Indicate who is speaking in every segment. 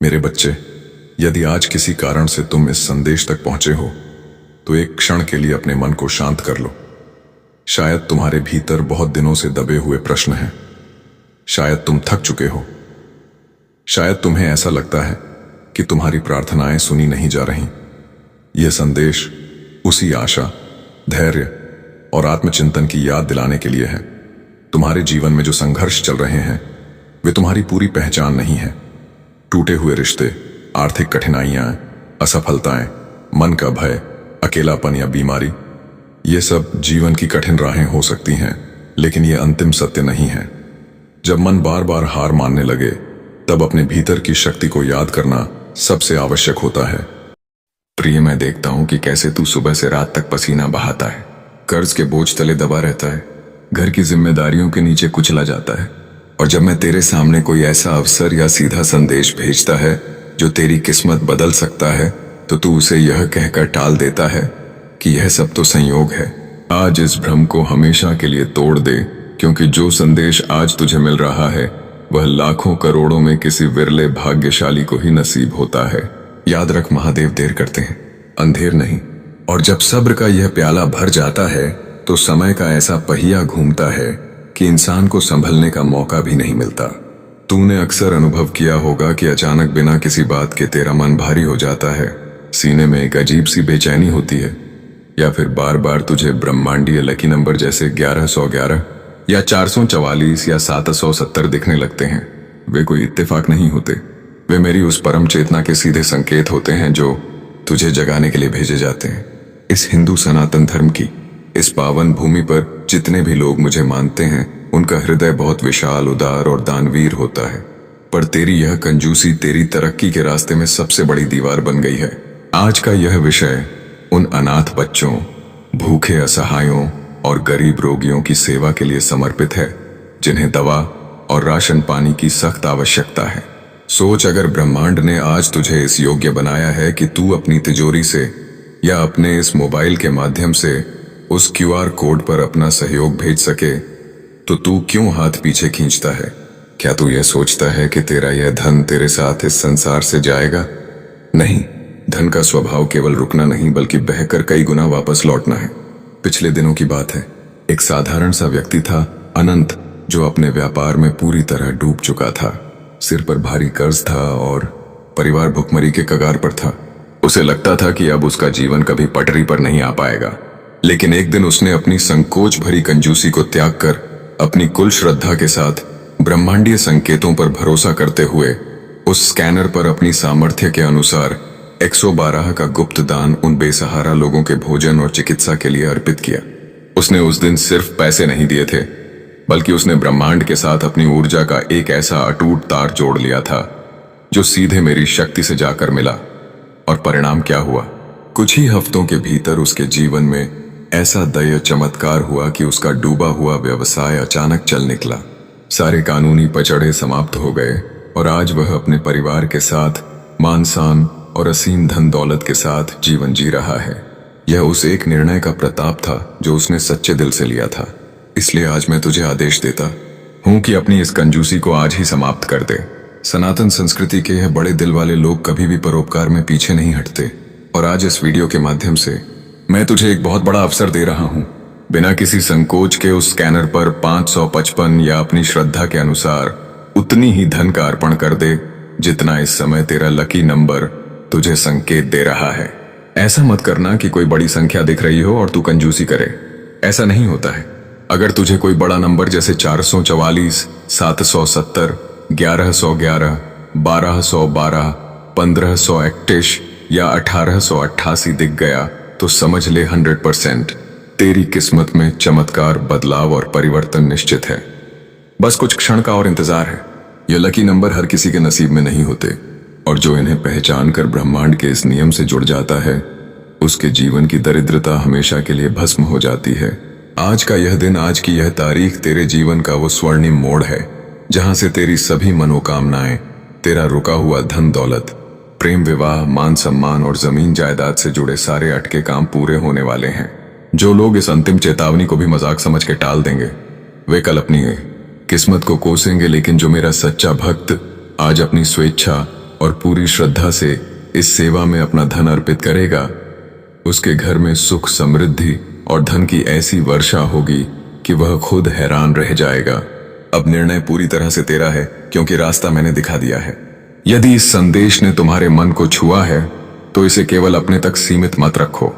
Speaker 1: मेरे बच्चे, यदि आज किसी कारण से तुम इस संदेश तक पहुंचे हो तो एक क्षण के लिए अपने मन को शांत कर लो। शायद तुम्हारे भीतर बहुत दिनों से दबे हुए प्रश्न हैं। शायद तुम थक चुके हो। शायद तुम्हें ऐसा लगता है कि तुम्हारी प्रार्थनाएं सुनी नहीं जा रही। यह संदेश उसी आशा, धैर्य और आत्मचिंतन की याद दिलाने के लिए है। तुम्हारे जीवन में जो संघर्ष चल रहे हैं वे तुम्हारी पूरी पहचान नहीं है। टूटे हुए रिश्ते, आर्थिक कठिनाइयां, असफलताएं, मन का भय, अकेलापन या बीमारी, ये सब जीवन की कठिन राहें हो सकती हैं, लेकिन ये अंतिम सत्य नहीं है। जब मन बार बार हार मानने लगे तब अपने भीतर की शक्ति को याद करना सबसे आवश्यक होता है।
Speaker 2: प्रिय, मैं देखता हूं कि कैसे तू सुबह से रात तक पसीना बहाता है, कर्ज के बोझ तले दबा रहता है, घर की जिम्मेदारियों के नीचे कुचला जाता है। और जब मैं तेरे सामने कोई ऐसा अवसर या सीधा संदेश भेजता है जो तेरी किस्मत बदल सकता है, तो तू उसे यह कहकर टाल देता है कि यह सब तो संयोग है। आज इस भ्रम को हमेशा के लिए तोड़ दे, क्योंकि जो संदेश आज तुझे मिल रहा है वह लाखों करोड़ों में किसी विरले भाग्यशाली को ही नसीब होता है। याद रख, महादेव देर करते हैं, अंधेर नहीं। और जब सब्र का यह प्याला भर जाता है तो समय का ऐसा पहिया घूमता है कि इंसान को संभलने का मौका भी नहीं मिलता। तूने अक्सर अनुभव किया होगा कि अचानक बिना किसी बात के तेरा मन भारी हो जाता है, सीने में एक अजीब सी बेचैनी होती है, या फिर बार बार तुझे ब्रह्मांडीय लकी नंबर जैसे 1111 या 444 या 770 दिखने लगते हैं। वे कोई इत्तेफाक नहीं होते, वे मेरी उस परम चेतना के सीधे संकेत होते हैं जो तुझे जगाने के लिए भेजे जाते हैं। इस हिंदू सनातन धर्म की इस पावन भूमि पर जितने भी लोग मुझे मानते हैं उनका हृदय बहुत विशाल, उदार और दानवीर होता है, पर तेरी यह कंजूसी तेरी तरक्की के रास्ते में सबसे बड़ी दीवार बन गई है। आज का यह विषय उन अनाथ बच्चों, भूखे असहायों और गरीब रोगियों की सेवा के लिए समर्पित है जिन्हें दवा और राशन पानी की सख्त आवश्यकता है। सोच, अगर ब्रह्मांड ने आज तुझे इस योग्य बनाया है कि तू अपनी तिजोरी से या अपने इस मोबाइल के माध्यम से उस क्यूआर कोड पर अपना सहयोग भेज सके, तो तू क्यों हाथ पीछे खींचता है? क्या तू यह सोचता है कि तेरा यह धन तेरे साथ इस संसार से जाएगा? नहीं, धन का स्वभाव केवल रुकना नहीं बल्कि बहकर कई गुना वापस लौटना है। पिछले दिनों की बात है, एक साधारण सा व्यक्ति था, अनंत, जो अपने व्यापार में पूरी तरह डूब चुका था। सिर पर भारी कर्ज था और परिवार भुखमरी के कगार पर था। उसे लगता था कि अब उसका जीवन कभी पटरी पर नहीं आ पाएगा। लेकिन एक दिन उसने अपनी संकोच भरी कंजूसी को त्याग कर अपनी कुल श्रद्धा के साथ ब्रह्मांडीय संकेतों पर भरोसा करते हुए उस स्कैनर पर अपनी सामर्थ्य के अनुसार 112 का गुप्त दान उन बेसहारा लोगों के भोजन और चिकित्सा के लिए अर्पित किया। उसने उस दिन सिर्फ पैसे नहीं दिए थे, बल्कि उसने ब्रह्मांड के साथ अपनी ऊर्जा का एक ऐसा अटूट तार जोड़ लिया था जो सीधे मेरी शक्ति से जाकर मिला। और परिणाम क्या हुआ? कुछ ही हफ्तों के भीतर उसके जीवन में ऐसा दया चमत्कार हुआ कि उसका डूबा हुआ व्यवसाय अचानक चल निकला। सारे कानूनी पचड़े समाप्त हो गए और आज वह अपने परिवार के साथ मान सम्मान और असीम धन दौलत के साथ जीवन जी रहा है। यह उस एक निर्णय का प्रताप था जो उसने सच्चे दिल से लिया था। इसलिए आज मैं तुझे आदेश देता हूं कि अपनी इस कंजूसी को आज ही समाप्त कर दे। सनातन संस्कृति के यह बड़े दिल वाले लोग कभी भी परोपकार में पीछे नहीं हटते, और आज इस वीडियो के माध्यम से मैं तुझे एक बहुत बड़ा अवसर दे रहा हूं। बिना किसी संकोच के उस स्कैनर पर 555 या अपनी श्रद्धा के अनुसार उतनी ही धन का अर्पण कर दे जितना इस समय तेरा लकी नंबर तुझे संकेत दे रहा है। ऐसा मत करना कि कोई बड़ी संख्या दिख रही हो और तू कंजूसी करे। ऐसा नहीं होता है। अगर तुझे कोई बड़ा नंबर जैसे 444, 770, 1111, 1212, 1531 या 1888 दिख गया तो समझ ले 100% तेरी किस्मत में चमत्कार, बदलाव और परिवर्तन निश्चित है। बस कुछ क्षण का और इंतजार है। यह लकी नंबर हर किसी के नसीब में नहीं होते, और जो इन्हें पहचान कर ब्रह्मांड के इस नियम से जुड़ जाता है उसके जीवन की दरिद्रता हमेशा के लिए भस्म हो जाती है। आज का यह दिन, आज की यह तारीख तेरे जीवन का वो स्वर्णिम मोड़ है जहां से तेरी सभी मनोकामनाएं, तेरा रुका हुआ धन दौलत, प्रेम विवाह, मान सम्मान और जमीन जायदाद से जुड़े सारे अटके काम पूरे होने वाले हैं। जो लोग इस अंतिम चेतावनी को भी मजाक समझ के टाल देंगे वे कल अपनी किस्मत को कोसेंगे, लेकिन जो मेरा सच्चा भक्त आज अपनी स्वेच्छा
Speaker 1: और पूरी श्रद्धा से इस सेवा में अपना धन अर्पित करेगा, उसके घर में सुख, समृद्धि और धन की ऐसी वर्षा होगी कि वह खुद हैरान रह जाएगा। अब निर्णय पूरी तरह से तेरा है, क्योंकि रास्ता मैंने दिखा दिया है। यदि इस संदेश ने तुम्हारे मन को छुआ है तो इसे केवल अपने तक सीमित मत रखो,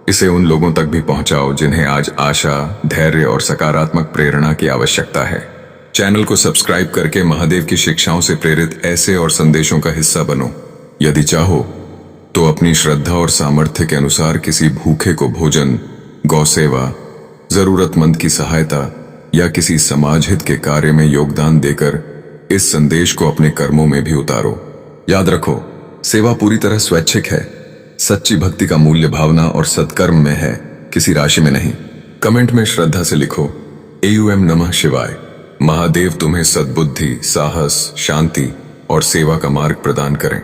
Speaker 1: इसे उन लोगों तक भी पहुंचाओ जिन्हें आज आशा, धैर्य और सकारात्मक प्रेरणा की आवश्यकता है। चैनल को सब्सक्राइब करके महादेव की शिक्षाओं से प्रेरित ऐसे और संदेशों का हिस्सा बनो। यदि चाहो तो अपनी श्रद्धा और सामर्थ्य के अनुसार किसी भूखे को भोजन, गौ सेवा, जरूरतमंद की सहायता या किसी समाज हित के कार्य में योगदान देकर इस संदेश को अपने कर्मों में भी उतारो। याद रखो, सेवा पूरी तरह स्वैच्छिक है। सच्ची भक्ति का मूल्य भावना और सत्कर्म में है, किसी राशि में नहीं। कमेंट में श्रद्धा से लिखो AUM नमः शिवाय। महादेव तुम्हें सद्बुद्धि, साहस, शांति और सेवा का मार्ग प्रदान करें।